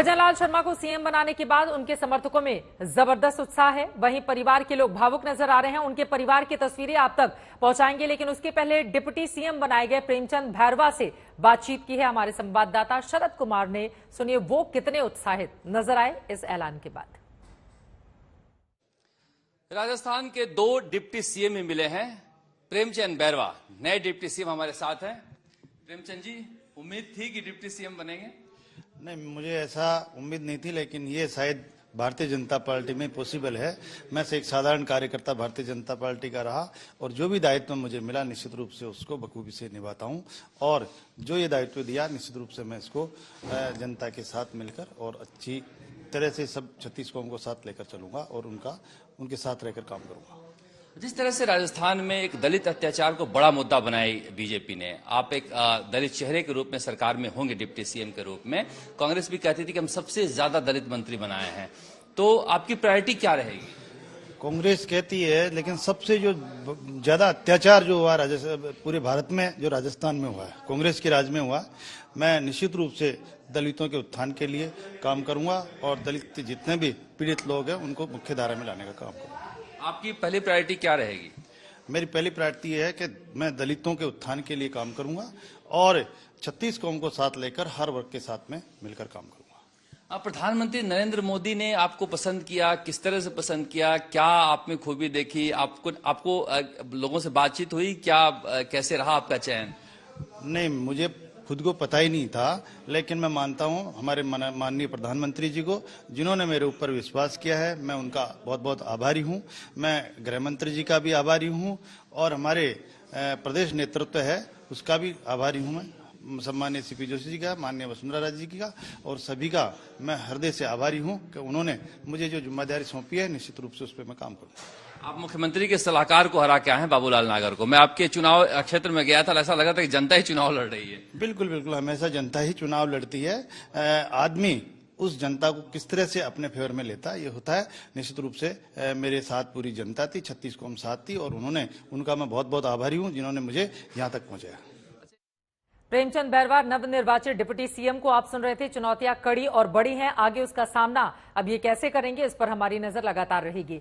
भजनलाल शर्मा को सीएम बनाने के बाद उनके समर्थकों में जबरदस्त उत्साह है। वहीं परिवार के लोग भावुक नजर आ रहे हैं। उनके परिवार की तस्वीरें आप तक पहुंचाएंगे, लेकिन उसके पहले डिप्टी सीएम बनाए गए प्रेमचंद भैरवा से बातचीत की है हमारे संवाददाता शरद कुमार ने। सुनिए वो कितने उत्साहित नजर आए इस ऐलान के बाद। राजस्थान के 2 डिप्टी सीएम मिले हैं। प्रेमचंद भैरवा नए डिप्टी सीएम हमारे साथ हैं। प्रेमचंद जी, उम्मीद थी कि डिप्टी सीएम बनेंगे? नहीं, मुझे ऐसा उम्मीद नहीं थी, लेकिन ये शायद भारतीय जनता पार्टी में पॉसिबल है। मैं से एक साधारण कार्यकर्ता भारतीय जनता पार्टी का रहा और जो भी दायित्व मुझे मिला निश्चित रूप से उसको बखूबी से निभाता हूं और जो ये दायित्व दिया निश्चित रूप से मैं इसको जनता के साथ मिलकर और अच्छी तरह से सब 36 कौम को साथ लेकर चलूंगा और उनके साथ रहकर काम करूंगा। जिस तरह से राजस्थान में एक दलित अत्याचार को बड़ा मुद्दा बनाई बीजेपी ने, आप एक दलित चेहरे के रूप में सरकार में होंगे डिप्टी सीएम के रूप में। कांग्रेस भी कहती थी कि हम सबसे ज्यादा दलित मंत्री बनाए हैं, तो आपकी प्रायोरिटी क्या रहेगी? कांग्रेस कहती है, लेकिन सबसे जो ज्यादा अत्याचार जो हुआ पूरे भारत में, जो राजस्थान में हुआ है, कांग्रेस के राज में हुआ। मैं निश्चित रूप से दलितों के उत्थान के लिए काम करूंगा और दलित जितने भी पीड़ित लोग हैं उनको मुख्य धारा में लाने का काम करूंगा। आपकी पहली प्रायोरिटी क्या रहेगी? मेरी पहली प्रायोरिटी है कि मैं दलितों के उत्थान के लिए काम करूंगा और 36 कौम को साथ लेकर हर वर्ग के साथ में मिलकर काम करूंगा। प्रधानमंत्री नरेंद्र मोदी ने आपको पसंद किया, किस तरह से पसंद किया? क्या आप में खूबी देखी? आपको लोगों से बातचीत हुई? क्या कैसे रहा आपका चयन? नहीं, मुझे खुद को पता ही नहीं था, लेकिन मैं मानता हूं हमारे माननीय प्रधानमंत्री जी को, जिन्होंने मेरे ऊपर विश्वास किया है। मैं उनका बहुत बहुत आभारी हूं। मैं गृह मंत्री जी का भी आभारी हूं और हमारे प्रदेश नेतृत्व है उसका भी आभारी हूं। मैं सम्मानीय सीपी जोशी जी का, माननीय वसुंधरा राजे जी का और सभी का मैं हृदय से आभारी हूं कि उन्होंने मुझे जो जिम्मेदारी सौंपी है निश्चित रूप से उस पर मैं काम करूंगा। आप मुख्यमंत्री के सलाहकार को हरा के आए हैं, बाबूलाल नागर को। मैं आपके चुनाव क्षेत्र में गया था, ऐसा लगा था कि जनता ही चुनाव लड़ रही है। बिल्कुल बिल्कुल, हमेशा जनता ही चुनाव लड़ती है। आदमी उस जनता को किस तरह से अपने फेवर में लेता है ये होता है। निश्चित रूप से मेरे साथ पूरी जनता थी, 36 कौम साथ थी और उनका मैं बहुत बहुत आभारी हूं जिन्होंने मुझे यहां तक पहुंचाया। प्रेमचंद भैरवा नवनिर्वाचित डिप्टी सीएम को आप सुन रहे थे। चुनौतियां कड़ी और बड़ी हैं, आगे उसका सामना अब ये कैसे करेंगे इस पर हमारी नजर लगातार रहेगी।